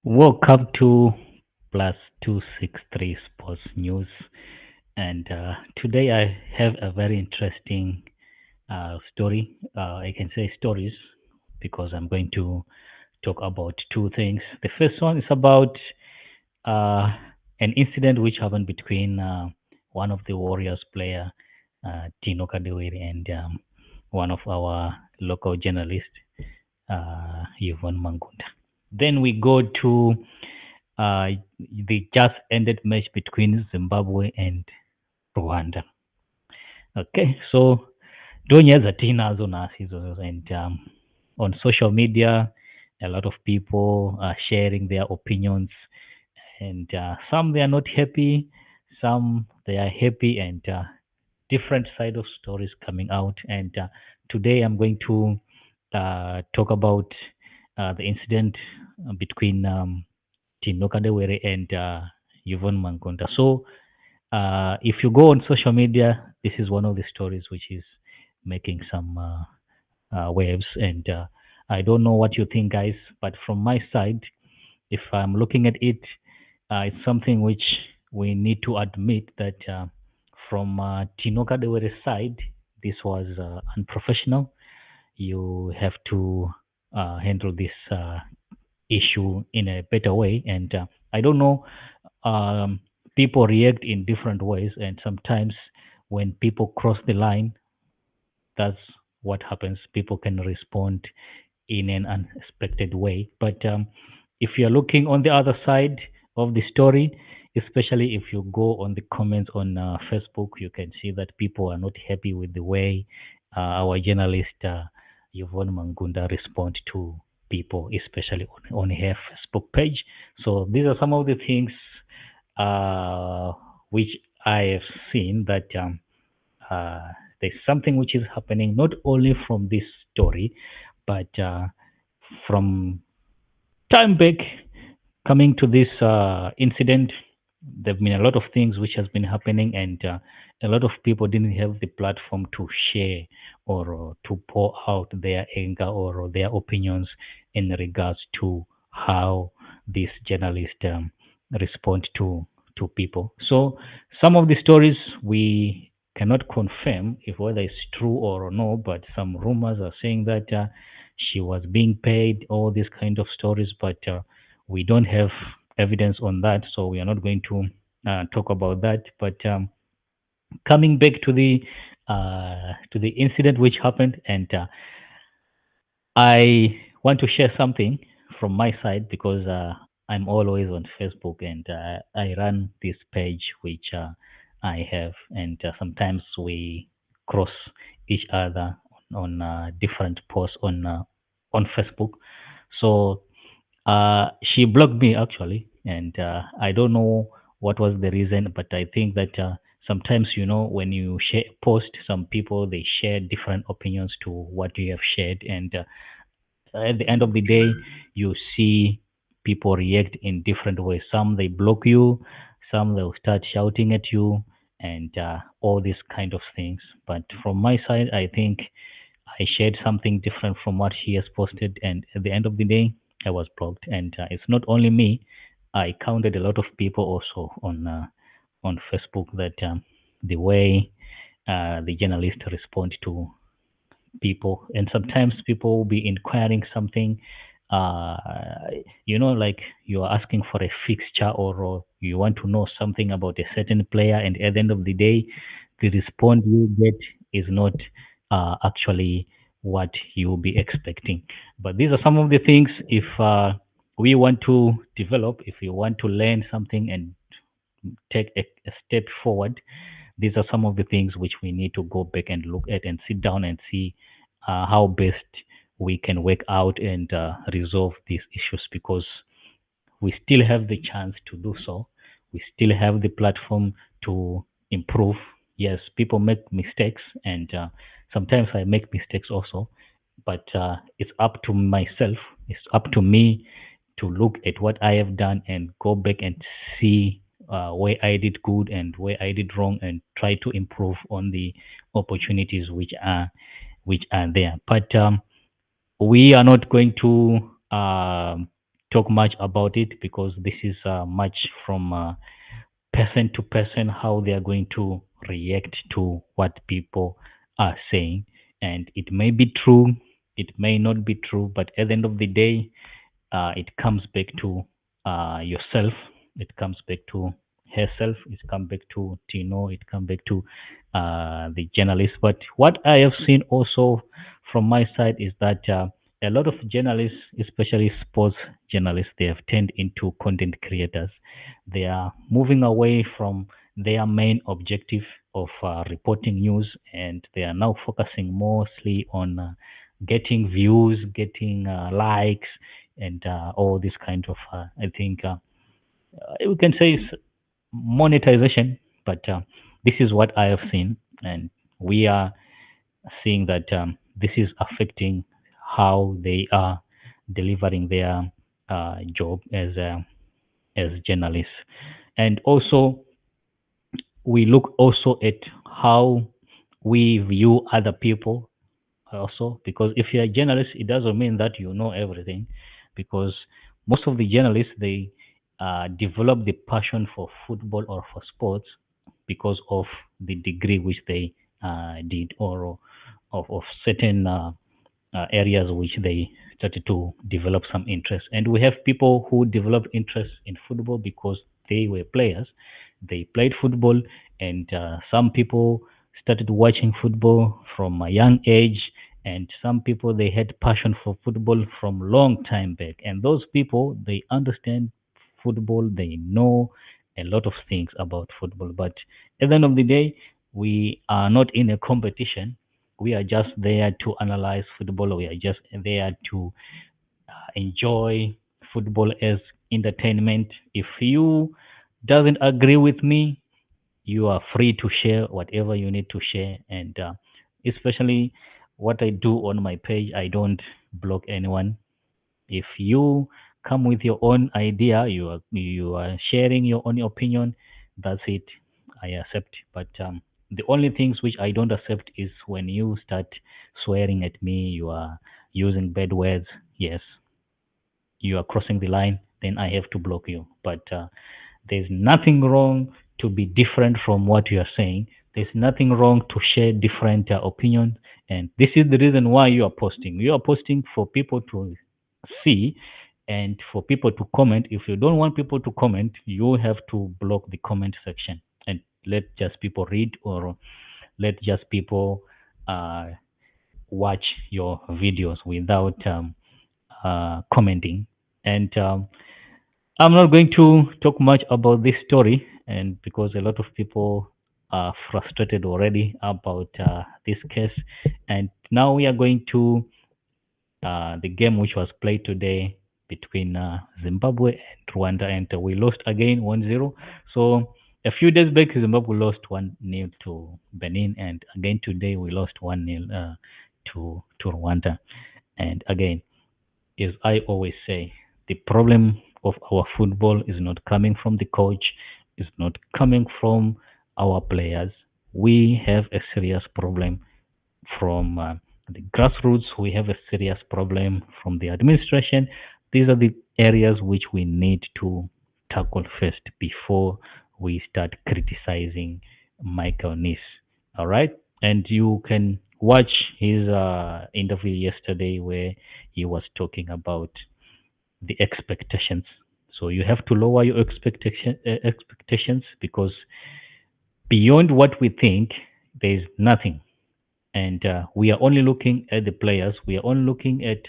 Welcome to Plus 263 Sports News. And today I have a very interesting story. I can say stories because I'm going to talk about two things. The first one is about uh, an incident which happened between one of the Warriors player, Tino Kadewere, and one of our local journalists, Yvonne Mangunda. Then we go to uh, the just ended match between Zimbabwe and Rwanda. Okay, so dunia za tinazo nasi hizo and on social media, a lot of people are sharing their opinions, and some they are not happy, some they are happy, and different side of stories coming out. And today I'm going to talk about the incident between Tino Kadewere and Yvonne Mankonda. So, if you go on social media, this is one of the stories which is making some waves. And I don't know what you think, guys, but from my side, if I'm looking at it, it's something which we need to admit that from Tino Kadewere's side, this was unprofessional. You have to handle this issue in a better way. And I don't know, um, people react in different ways, and sometimes when people cross the line, that's what happens. People can respond in an unexpected way. But if you're looking on the other side of the story, especially if you go on the comments on Facebook, you can see that people are not happy with the way our journalist Yvonne Mangunda respond to people, especially on her Facebook page. So these are some of the things uh, which I have seen that uh, there's something which is happening not only from this story, but from time back coming to this incident. There have been a lot of things which has been happening, and a lot of people didn't have the platform to share or to pour out their anger or their opinions in regards to how this journalist respond to people. So some of the stories we cannot confirm if whether it's true or no, but some rumors are saying that she was being paid, all these kind of stories, but we don't have evidence on that, so we are not going to talk about that. But coming back to the incident which happened, and I want to share something from my side because I'm always on Facebook, and I run this page which I have, and sometimes we cross each other on different posts on Facebook. So she blocked me actually, and I don't know what was the reason, but I think that sometimes when you share a post, some people they share different opinions to what you have shared, and at the end of the day, you see people react in different ways. Some they block you, some they'll start shouting at you, and all these kind of things. But from my side, I think I shared something different from what he has posted, and at the end of the day, I was blocked. And it's not only me; I counted a lot of people also on Facebook that the way the journalist respond to people, and sometimes people will be inquiring something, uh like you're asking for a fixture, or you want to know something about a certain player, and at the end of the day the response you get is not actually what you will be expecting. But these are some of the things, if we want to develop, if we want to learn something and take a step forward, these are some of the things which we need to go back and look at and sit down and see how best we can work out and resolve these issues, because we still have the chance to do so. We still have the platform to improve. Yes, people make mistakes, and sometimes I make mistakes also, but it's up to myself, it's up to me to look at what I have done and go back and see where I did good and where I did wrong, and try to improve on the opportunities which are there. But we are not going to talk much about it because this is much from person to person how they are going to react to what people are saying. And it may be true, it may not be true, but at the end of the day, it comes back to yourself. It comes back to herself. It comes back to Tino. It comes back to the journalist. But what I have seen also from my side is that a lot of journalists, especially sports journalists, they have turned into content creators. They are moving away from their main objective of reporting news, and they are now focusing mostly on getting views, getting likes, and all this kind of I think we can say is monetization, but this is what I have seen, and we are seeing that this is affecting how they are delivering their job as journalists. And also we look also at how we view other people also, because if you're a journalist it doesn't mean that you know everything, because most of the journalists they develop the passion for football or for sports because of the degree which they did, or of certain areas which they started to develop some interest. And we have people who developed interest in football because they were players. They played football, and some people started watching football from a young age. And some people they had passion for football from long time back. And those people they understand football. They know a lot of things about football. But at the end of the day, we are not in a competition. We are just there to analyze football. We are just there to enjoy football as entertainment. If you doesn't agree with me, you are free to share whatever you need to share. And especially what I do on my page, I don't block anyone. If you come with your own idea, you are sharing your own opinion. That's it. I accept. But the only things which I don't accept is when you start swearing at me. You are using bad words. Yes, you are crossing the line. Then I have to block you. But there's nothing wrong to be different from what you are saying. There's nothing wrong to share different opinions. And this is the reason why you are posting. You are posting for people to see and for people to comment. If you don't want people to comment, you have to block the comment section and let just people read, or let just people uh, watch your videos without commenting. And I'm not going to talk much about this story, and because a lot of people are frustrated already about this case. And now we are going to the game which was played today between Zimbabwe and Rwanda, and we lost again 1-0. So a few days back, Zimbabwe lost 1-0 to Benin, and again today we lost 1-0 to Rwanda. And again, as I always say, the problem of our football is not coming from the coach, is not coming from our players. We have a serious problem from the grassroots. We have a serious problem from the administration. These are the areas which we need to tackle first before we start criticizing Michael Nis. All right, and you can watch his interview yesterday where he was talking about the expectations. So you have to lower your expectations, because beyond what we think, there is nothing. And we are only looking at the players. We are only looking at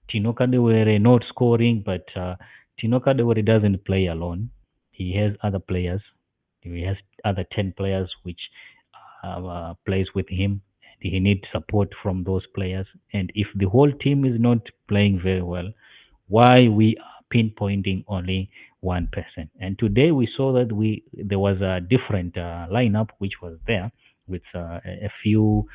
Tino Kadewere not scoring, but Tino Kadewere doesn't play alone. He has other players. He has other 10 players which plays with him. And he needs support from those players. And if the whole team is not playing very well, why we are pinpointing only one person? And today we saw that we there was a different lineup which was there with a few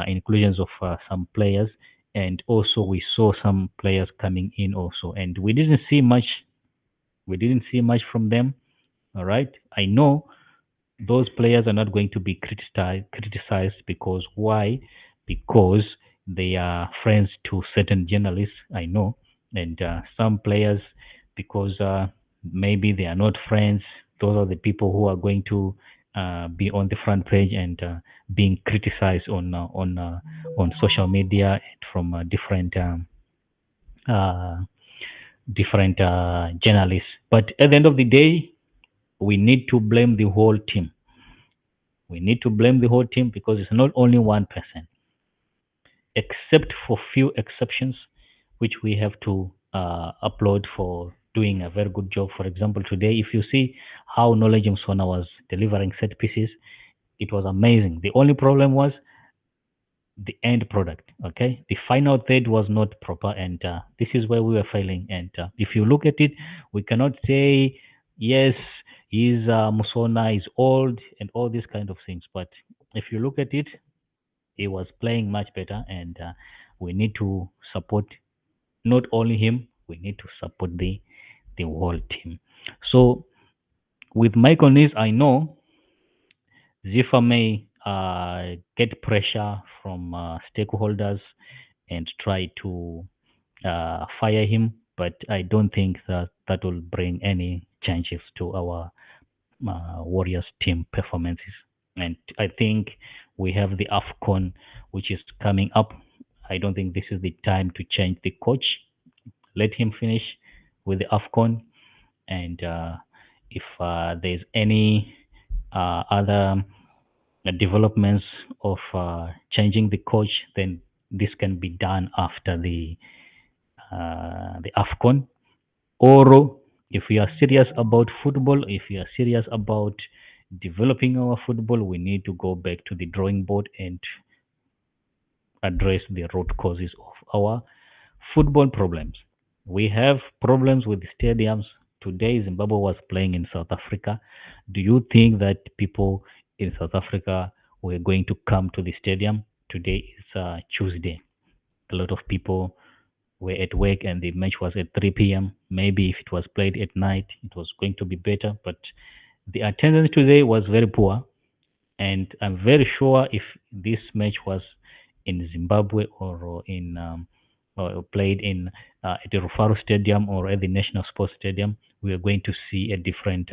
inclusions of some players, and also we saw some players coming in also, and we didn't see much from them. All right, I know those players are not going to be criticized, because why? Because they are friends to certain journalists, I know. And some players because maybe they are not friends. Those are the people who are going to be on the front page and being criticized on social media and from uh, different journalists. But at the end of the day, we need to blame the whole team. We need to blame the whole team because it's not only one person, except for few exceptions, which we have to upload for doing a very good job. For example, today, if you see how Knowledge Msona was delivering set pieces, it was amazing. The only problem was the end product. Okay, the final third was not proper, and this is where we were failing. And if you look at it, we cannot say yes, he's Musona is old and all these kind of things. But if you look at it, he was playing much better, and we need to support not only him. We need to support the whole team. So with Michael Nice, I know Zifa may get pressure from stakeholders and try to fire him, but I don't think that that will bring any changes to our Warriors team performances. And I think we have the AFCON, which is coming up. I don't think this is the time to change the coach. Let him finish with the AFCON. And if there's any other developments of changing the coach, then this can be done after the AFCON. Or if we are serious about football, if we are serious about developing our football, we need to go back to the drawing board and address the root causes of our football problems. We have problems with the stadiums. Today, Zimbabwe was playing in South Africa. Do you think that people in South Africa were going to come to the stadium? Today is Tuesday. A lot of people were at work and the match was at 3 p.m. Maybe if it was played at night, it was going to be better. But the attendance today was very poor. And I'm very sure if this match was in Zimbabwe or in or played in at the Rufaro Stadium or at the National Sports Stadium, we are going to see a different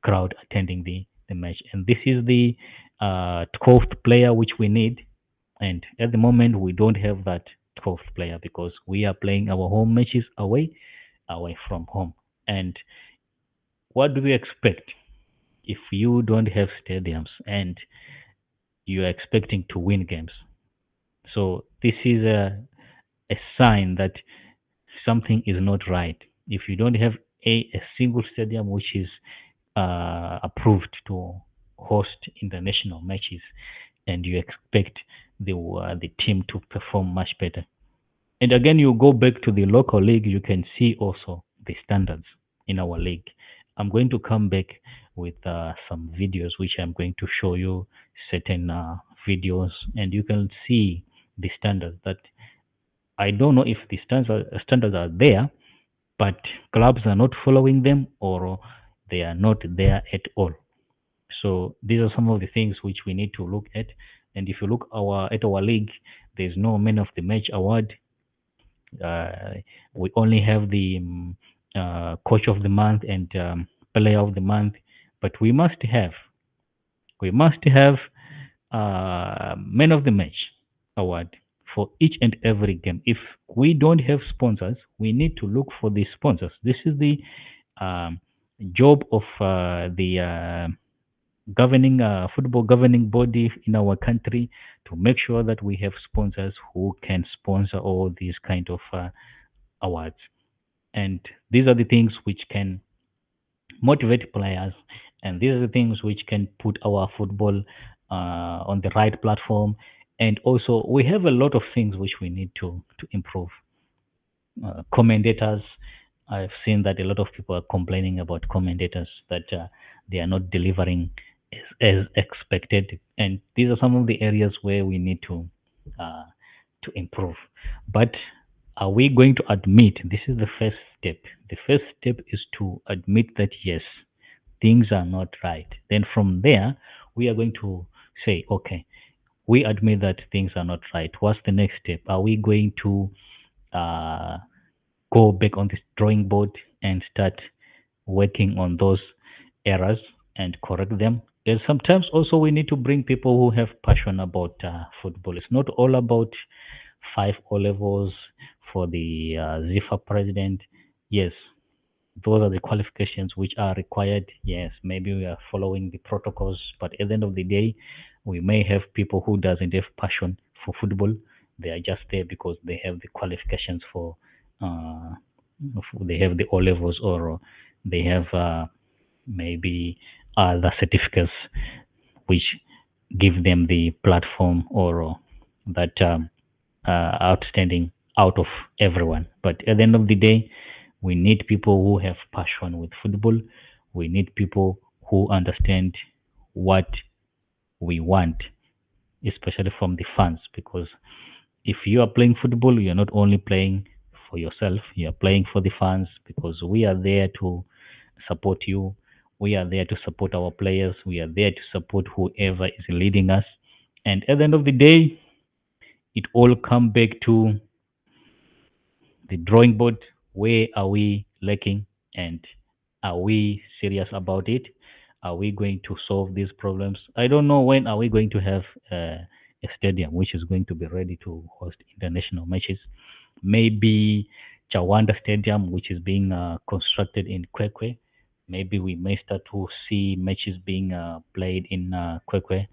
crowd attending the match. And this is the 12th player which we need. And at the moment, we don't have that 12th player because we are playing our home matches away from home. And what do we expect if you don't have stadiums and you are expecting to win games? So this is a sign that something is not right. If you don't have a single stadium which is approved to host international matches, and you expect the team to perform much better. And again, you go back to the local league, you can see also the standards in our league. I'm going to come back with some videos which I'm going to show you certain videos, and you can see the standards that I don't know if the standards are there, but clubs are not following them or they are not there at all. So these are some of the things which we need to look at. And if you look our league, there's no man of the match award. Uh, we only have the coach of the month and player of the month, but we must have man of the match award for each and every game. If we don't have sponsors, we need to look for the sponsors. This is the um, job of the governing football governing body in our country to make sure that we have sponsors who can sponsor all these kind of awards. And these are the things which can motivate players, and these are the things which can put our football on the right platform. And also, we have a lot of things which we need to improve. Commentators, I've seen that a lot of people are complaining about commentators that they are not delivering as expected, and these are some of the areas where we need uh, to improve. But are we going to admit this is the first step? The first step is to admit that yes, things are not right. Then from there, we are going to say, okay, we admit that things are not right. What's the next step? Are we going to uh, go back on the drawing board and start working on those errors and correct them. And sometimes also we need to bring people who have passion about football. It's not all about five O levels for the ZIFA president. Yes, those are the qualifications which are required. Yes, maybe we are following the protocols, but at the end of the day, we may have people who doesn't have passion for football. They are just there because they have the qualifications for, uh, they have the O levels, or they have maybe other certificates which give them the platform, or that outstanding out of everyone. But at the end of the day, we need people who have passion with football. We need people who understand what we want, especially from the fans. Because if you are playing football, you're not only playing for yourself, you're playing for the fans, because we are there to support you. We are there to support our players. We are there to support whoever is leading us. And at the end of the day, it all come back to the drawing board. Where are we lacking, and are we serious about it? Are we going to solve these problems? I don't know when are we going to have a stadium which is going to be ready to host international matches. Maybe Chawanda Stadium, which is being constructed in Kwekwe. Maybe we may start to see matches being played in Kwekwe,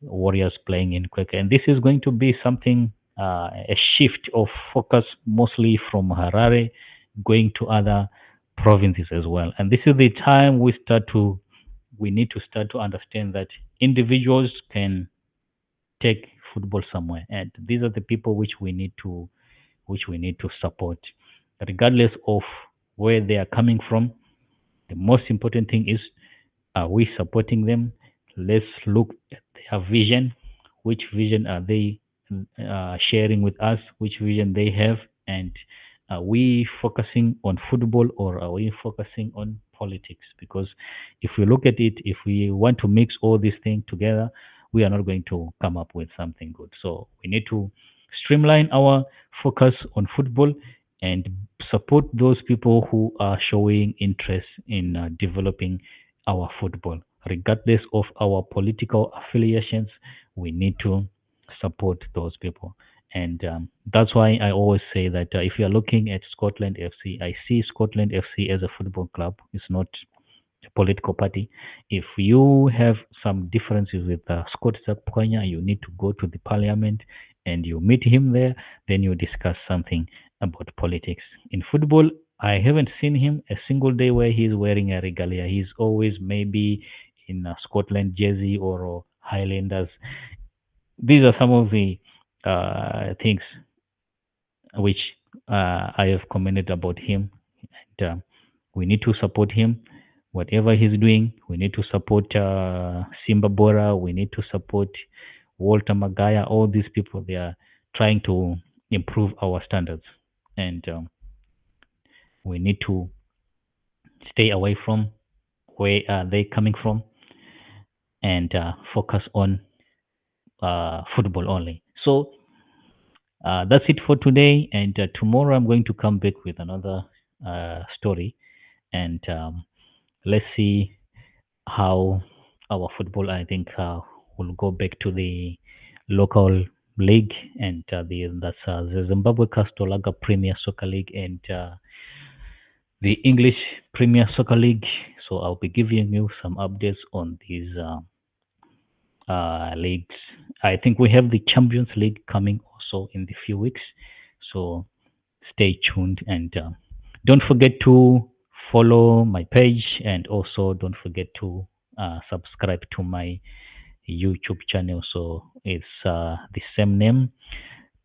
Warriors playing in Kwekwe. And this is going to be something, a shift of focus, mostly from Harare going to other provinces as well. And this is the time we need to start to understand that individuals can take football somewhere. And these are the people which we need to support, regardless of where they are coming from. The most important thing is, are we supporting them? Let's look at their vision. Which vision are they sharing with us? Which vision they have? And are we focusing on football, or are we focusing on politics? Because if we look at it, if we want to mix all these things together, we are not going to come up with something good. So we need to streamline our focus on football and support those people who are showing interest in developing our football. Regardless of our political affiliations, we need to support those people. And that's why I always say that if you are looking at Scotland FC, I see Scotland FC as a football club. It's not a political party. If you have some differences with Scott Sakponya, you need to go to the parliament and you meet him there. Then you discuss something about politics. In football, I haven't seen him a single day where he's wearing a regalia. He's always maybe in a Scotland jersey, or Highlanders. These are some of the things which I have commented about him. And we need to support him, whatever he's doing. We need to support Simba Bora. We need to support Walter Magaya. All these people, they are trying to improve our standards. And we need to stay away from where are they coming from, and focus on football only. So that's it for today. And tomorrow I'm going to come back with another story. And let's see how our football, I think, will go back to the local league, and that's the Zimbabwe Castolaga Premier Soccer League, and the English Premier Soccer League. So I'll be giving you some updates on these leagues. I think we have the Champions League coming also in the few weeks. So stay tuned, and don't forget to follow my page, and also don't forget to subscribe to my YouTube channel. So it's the same name,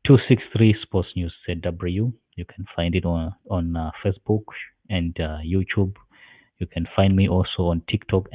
263 Sports News ZW. You can find it on Facebook and YouTube. You can find me also on TikTok